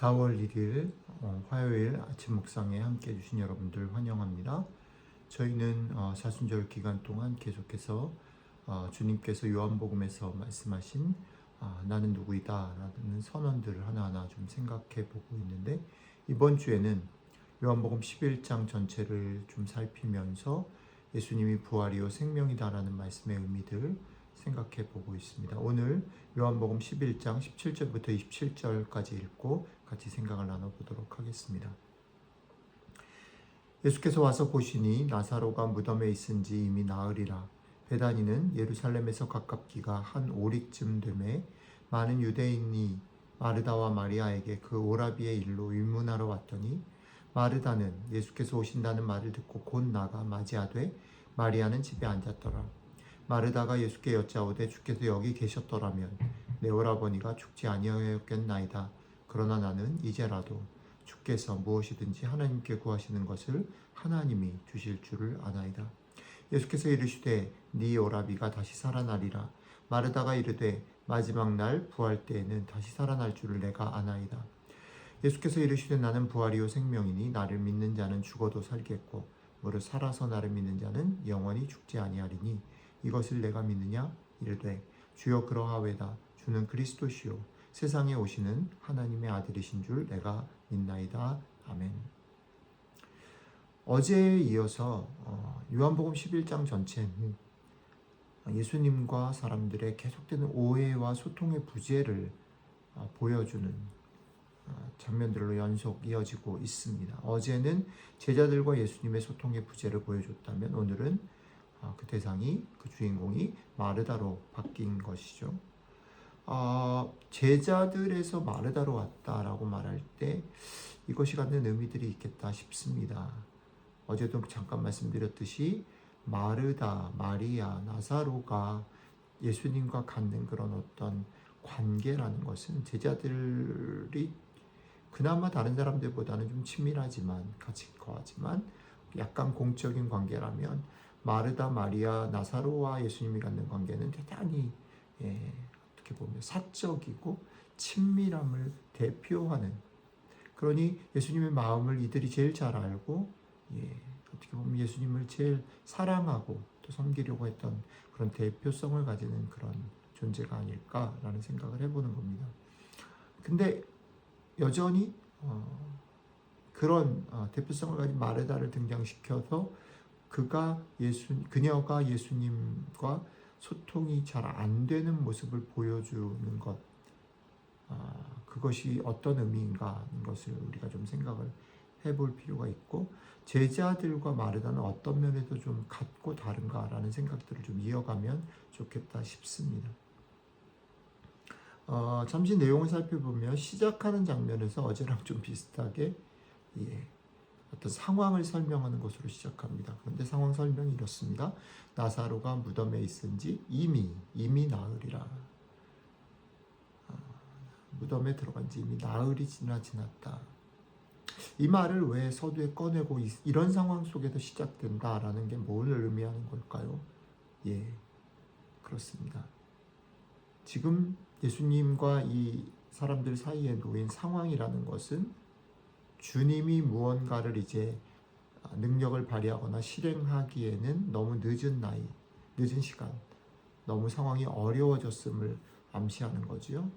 4월 1일 화요일 아침 묵상에 함께 해주신 여러분들 환영합니다. 저희는 사순절 기간 동안 계속해서 주님께서 요한복음에서 말씀하신 나는 누구이다 라는 선언들을 하나하나 좀 생각해 보고 있는데, 이번 주에는 요한복음 11장 전체를 좀 살피면서 예수님이 부활이요 생명이다 라는 말씀의 의미들 생각해 보고 있습니다. 오늘 요한복음 11장 17절부터 27절까지 읽고 같이 생각을 나눠보도록 하겠습니다. 예수께서 와서 보시니 나사로가 무덤에 있은지 이미 나으리라. 베다니는 예루살렘에서 가깝기가 한 오릭쯤 되매 많은 유대인이 마르다와 마리아에게 그 오라비의 일로 의문하러 왔더니, 마르다는 예수께서 오신다는 말을 듣고 곧 나가 맞이하되 마리아는 집에 앉았더라. 마르다가 예수께 여짜오되 주께서 여기 계셨더라면 내 오라버니가 죽지 아니하였겠나이다. 그러나 나는 이제라도 주께서 무엇이든지 하나님께 구하시는 것을 하나님이 주실 줄을 아나이다. 예수께서 이르시되 네 오라비가 다시 살아나리라. 마르다가 이르되 마지막 날 부활 때에는 다시 살아날 줄을 내가 아나이다. 예수께서 이르시되 나는 부활이요 생명이니 나를 믿는 자는 죽어도 살겠고 무릇 살아서 나를 믿는 자는 영원히 죽지 아니하리니 이것을 내가 믿느냐? 이르되 주여 그러하외다. 주는 그리스도시요 세상에 오시는 하나님의 아들이신 줄 내가 믿나이다. 아멘. 어제에 이어서 요한복음 11장 전체는 예수님과 사람들의 계속되는 오해와 소통의 부재를 보여주는 장면들로 연속 이어지고 있습니다. 어제는 제자들과 예수님의 소통의 부재를 보여줬다면, 오늘은 그 대상이, 그 주인공이 마르다로 바뀐 것이죠. 제자들에서 마르다로 왔다라고 말할 때 이것이 갖는 의미들이 있겠다 싶습니다. 어제도 잠깐 말씀드렸듯이 마르다, 마리아, 나사로가 예수님과 갖는 그런 어떤 관계라는 것은 제자들이 그나마 다른 사람들보다는 좀 친밀하지만, 같이 거하지만 약간 공적인 관계라면, 마르다, 마리아, 나사로와 예수님이 갖는 관계는 대단히 어떻게 보면 사적이고 친밀함을 대표하는, 그러니 예수님의 마음을 이들이 제일 잘 알고 어떻게 보면 예수님을 제일 사랑하고 또 섬기려고 했던 그런 대표성을 가지는 그런 존재가 아닐까라는 생각을 해보는 겁니다. 근데 여전히 그런 대표성을 가진 마르다를 등장시켜서 그녀가 예수님과 소통이 잘 안 되는 모습을 보여주는 것, 그것이 어떤 의미인가 하는 것을 우리가 좀 생각을 해볼 필요가 있고, 제자들과 마르다는 어떤 면에서 좀 같고 다른가라는 생각들을 좀 이어가면 좋겠다 싶습니다. 잠시 내용을 살펴보면 시작하는 장면에서 어제랑 좀 비슷하게 어떤 상황을 설명하는 것으로 시작합니다. 그런데 상황 설명이 이렇습니다. 나사로가 무덤에 있은지 이미 나흘이라. 무덤에 들어간 지 이미 나흘이 지났다. 이 말을 왜 서두에 꺼내고 이런 상황 속에서 시작된다라는 게 뭘 의미하는 걸까요? 그렇습니다. 지금 예수님과 이 사람들 사이에 놓인 상황이라는 것은 주님이 무언가를 이제 능력을 발휘하거나 실행하기에는 너무 늦은 시간, 너무 상황이 어려워졌음을 암시하는 거지요.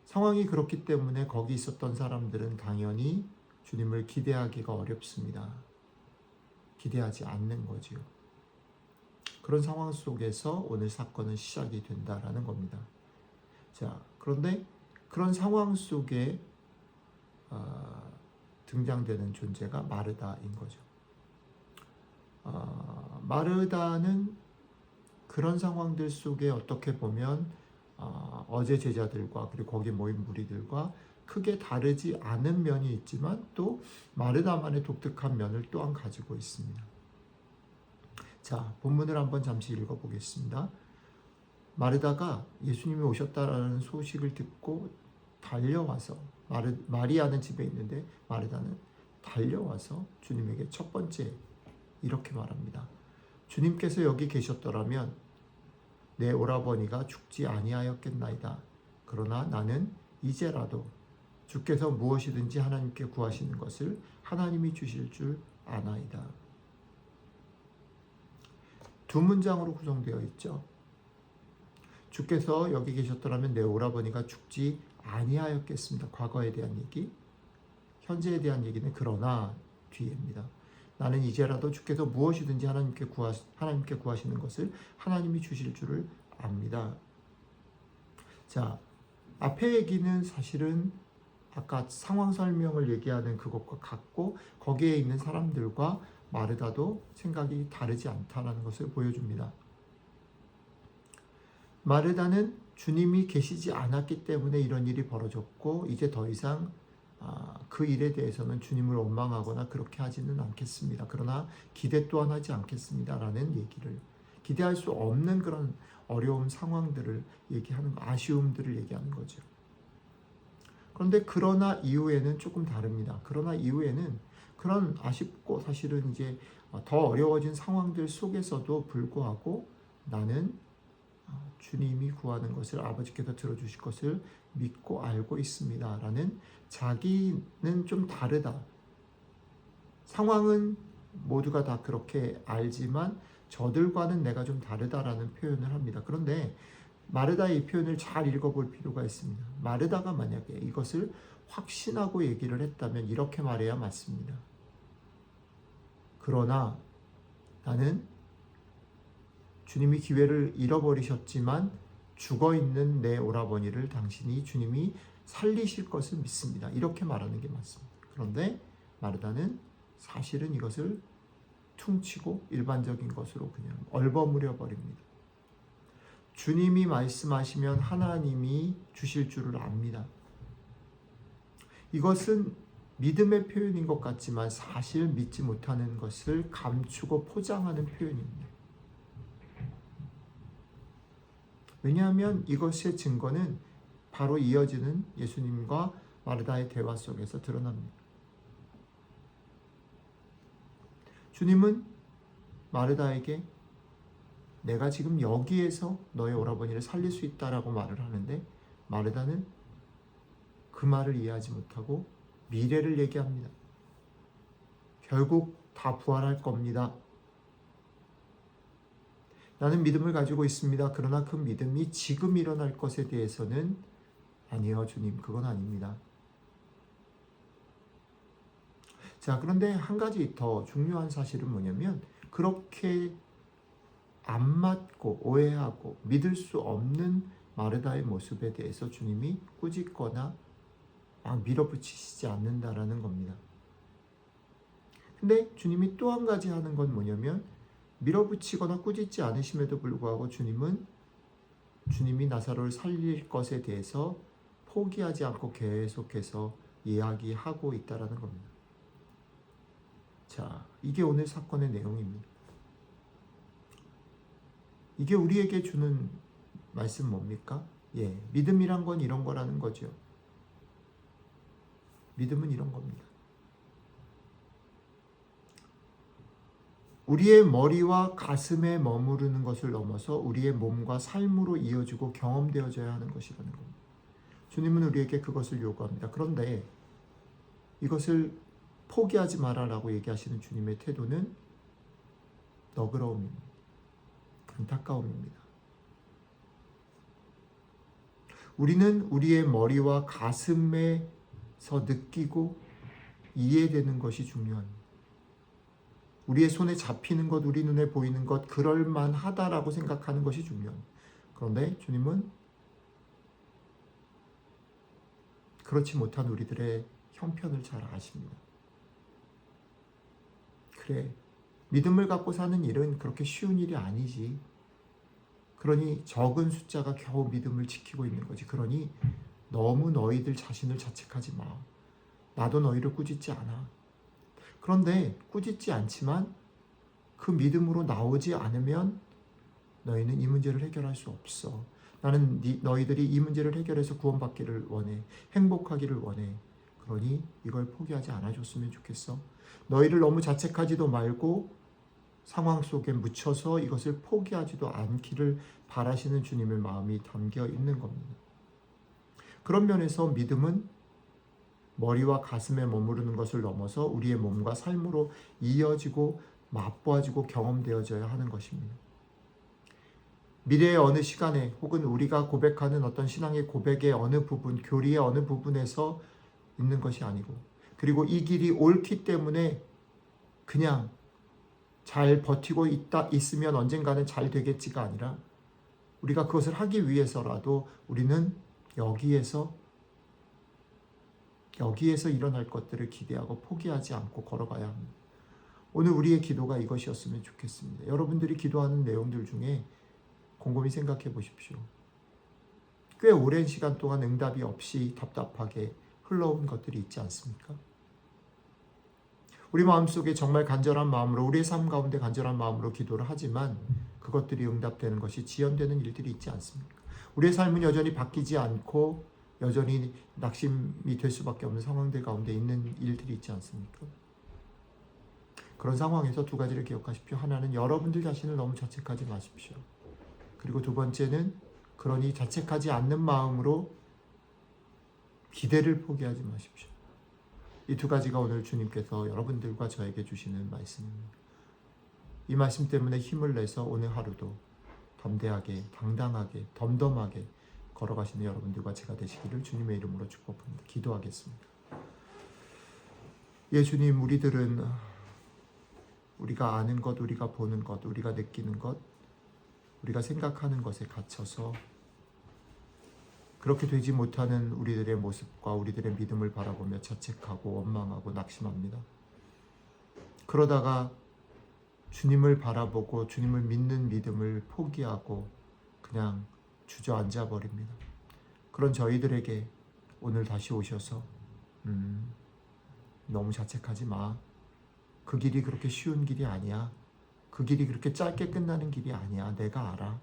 상황이 그렇기 때문에 거기 있었던 사람들은 당연히 주님을 기대하기가 어렵습니다. 기대하지 않는 거지요. 그런 상황 속에서 오늘 사건은 시작이 된다라는 겁니다. 자, 그런데 그런 상황 속에 등장되는 존재가 마르다인 거죠. 마르다는 그런 상황들 속에 어떻게 보면 어제 제자들과 그리고 거기 모인 무리들과 크게 다르지 않은 면이 있지만, 또 마르다만의 독특한 면을 또한 가지고 있습니다. 자, 본문을 한번 잠시 읽어보겠습니다. 마르다가 예수님이 오셨다라는 소식을 듣고 달려와서, 마리아는 집에 있는데 마르다는 달려와서 주님에게 첫 번째 이렇게 말합니다. 주님께서 여기 계셨더라면 내 오라버니가 죽지 아니하였겠나이다. 그러나 나는 이제라도 주께서 무엇이든지 하나님께 구하시는 것을 하나님이 주실 줄 아나이다. 두 문장으로 구성되어 있죠. 주께서 여기 계셨더라면 내 오라버니가 죽지 아니하였겠습니다. 과거에 대한 얘기. 현재에 대한 얘기는 그러나 뒤에입니다. 나는 이제라도 주께서 무엇이든지 하나님께 구하시는 것을 하나님이 주실 줄을 압니다. 자, 앞에 얘기는 사실은 아까 상황 설명을 얘기하는 그것과 같고 거기에 있는 사람들과 마르다도 생각이 다르지 않다는 것을 보여줍니다. 마르다는 주님이 계시지 않았기 때문에 이런 일이 벌어졌고 이제 더 이상 그 일에 대해서는 주님을 원망하거나 그렇게 하지는 않겠습니다. 그러나 기대 또한 하지 않겠습니다. 라는 얘기를, 기대할 수 없는 그런 어려운 상황들을 얘기하는 거, 아쉬움들을 얘기하는 거죠. 그런데 그러나 이후에는 조금 다릅니다. 그러나 이후에는 그런 아쉽고 사실은 이제 더 어려워진 상황들 속에서도 불구하고 나는 주님이 구하는 것을 아버지께서 들어주실 것을 믿고 알고 있습니다. 라는 자기는 좀 다르다. 상황은 모두가 다 그렇게 알지만 저들과는 내가 좀 다르다라는 표현을 합니다. 그런데 마르다의 이 표현을 잘 읽어볼 필요가 있습니다. 마르다가 만약에 이것을 확신하고 얘기를 했다면 이렇게 말해야 맞습니다. 그러나 나는 주님이 기회를 잃어버리셨지만 죽어있는 내 오라버니를 당신이 주님이 살리실 것을 믿습니다. 이렇게 말하는 게 맞습니다. 그런데 마르다는 사실은 이것을 퉁치고 일반적인 것으로 그냥 얼버무려 버립니다. 주님이 말씀하시면 하나님이 주실 줄을 압니다. 이것은 믿음의 표현인 것 같지만 사실 믿지 못하는 것을 감추고 포장하는 표현입니다. 왜냐하면 이것의 증거는 바로 이어지는 예수님과 마르다의 대화 속에서 드러납니다. 주님은 마르다에게 내가 지금 여기에서 너의 오라버니를 살릴 수 있다라고 말을 하는데 마르다는 그 말을 이해하지 못하고 미래를 얘기합니다. 결국 다 부활할 겁니다. 나는 믿음을 가지고 있습니다. 그러나 그 믿음이 지금 일어날 것에 대해서는 아니요, 주님, 그건 아닙니다. 자, 그런데 한 가지 더 중요한 사실은 뭐냐면 그렇게 안 맞고 오해하고 믿을 수 없는 마르다의 모습에 대해서 주님이 꾸짖거나 밀어붙이시지 않는다라는 겁니다. 근데 주님이 또 한 가지 하는 건 뭐냐면 밀어붙이거나 꾸짖지 않으심에도 불구하고 주님이 나사로를 살릴 것에 대해서 포기하지 않고 계속해서 이야기하고 있다라는 겁니다. 자, 이게 오늘 사건의 내용입니다. 이게 우리에게 주는 말씀 뭡니까? 예, 믿음이란 건 이런 거라는 거죠. 믿음은 이런 겁니다. 우리의 머리와 가슴에 머무르는 것을 넘어서 우리의 몸과 삶으로 이어지고 경험되어져야 하는 것이라는 겁니다. 주님은 우리에게 그것을 요구합니다. 그런데 이것을 포기하지 마라라고 얘기하시는 주님의 태도는 너그러움입니다. 안타까움입니다. 우리는 우리의 머리와 가슴에서 느끼고 이해되는 것이 중요합니다. 우리의 손에 잡히는 것, 우리 눈에 보이는 것, 그럴만하다라고 생각하는 것이 중요합니다. 그런데 주님은 그렇지 못한 우리들의 형편을 잘 아십니다. 그래, 믿음을 갖고 사는 일은 그렇게 쉬운 일이 아니지. 그러니 적은 숫자가 겨우 믿음을 지키고 있는 거지. 그러니 너무 너희들 자신을 자책하지 마. 나도 너희를 꾸짖지 않아. 그런데 꾸짖지 않지만 그 믿음으로 나오지 않으면 너희는 이 문제를 해결할 수 없어. 나는 너희들이 이 문제를 해결해서 구원받기를 원해. 행복하기를 원해. 그러니 이걸 포기하지 않아줬으면 좋겠어. 너희를 너무 자책하지도 말고 상황 속에 묻혀서 이것을 포기하지도 않기를 바라시는 주님의 마음이 담겨 있는 겁니다. 그런 면에서 믿음은 머리와 가슴에 머무르는 것을 넘어서 우리의 몸과 삶으로 이어지고 맛보아지고 경험되어져야 하는 것입니다. 미래의 어느 시간에 혹은 우리가 고백하는 어떤 신앙의 고백의 어느 부분, 교리의 어느 부분에서 있는 것이 아니고, 그리고 이 길이 옳기 때문에 그냥 잘 버티고 있으면 언젠가는 잘 되겠지가 아니라, 우리가 그것을 하기 위해서라도 우리는 여기에서 일어날 것들을 기대하고 포기하지 않고 걸어가야 합니다. 오늘 우리의 기도가 이것이었으면 좋겠습니다. 여러분들이 기도하는 내용들 중에 곰곰이 생각해 보십시오. 꽤 오랜 시간 동안 응답이 없이 답답하게 흘러온 것들이 있지 않습니까? 우리 마음속에 정말 간절한 마음으로, 우리의 삶 가운데 간절한 마음으로 기도를 하지만 그것들이 응답되는 것이 지연되는 일들이 있지 않습니까? 우리의 삶은 여전히 바뀌지 않고 여전히 낙심이 될 수밖에 없는 상황들 가운데 있는 일들이 있지 않습니까? 그런 상황에서 두 가지를 기억하십시오. 하나는 여러분들 자신을 너무 자책하지 마십시오. 그리고 두 번째는 그러니 자책하지 않는 마음으로 기대를 포기하지 마십시오. 이 두 가지가 오늘 주님께서 여러분들과 저에게 주시는 말씀입니다. 이 말씀 때문에 힘을 내서 오늘 하루도 담대하게, 당당하게, 덤덤하게 걸어가시는 여러분들과 제가 되시기를 주님의 이름으로 축복합니다. 기도하겠습니다. 예, 주님, 우리들은 우리가 아는 것, 우리가 보는 것, 우리가 느끼는 것, 우리가 생각하는 것에 갇혀서 그렇게 되지 못하는 우리들의 모습과 우리들의 믿음을 바라보며 자책하고 원망하고 낙심합니다. 그러다가 주님을 바라보고 주님을 믿는 믿음을 포기하고 그냥 주저앉아 버립니다. 그런 저희들에게 오늘 다시 오셔서 너무 자책하지 마. 그 길이 그렇게 쉬운 길이 아니야. 그 길이 그렇게 짧게 끝나는 길이 아니야. 내가 알아.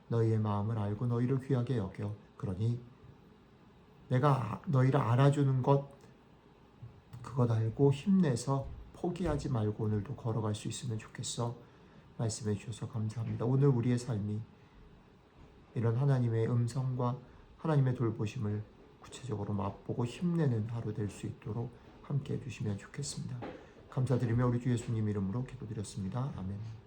너희의 마음을 알고 너희를 귀하게 여겨. 그러니 내가 너희를 알아주는 것, 그것 알고 힘내서 포기하지 말고 오늘도 걸어갈 수 있으면 좋겠어. 말씀해 주셔서 감사합니다. 오늘 우리의 삶이 이런 하나님의 음성과 하나님의 돌보심을 구체적으로 맛보고 힘내는 하루 될 수 있도록 함께 해주시면 좋겠습니다. 감사드리며 우리 주 예수님 이름으로 기도드렸습니다. 아멘.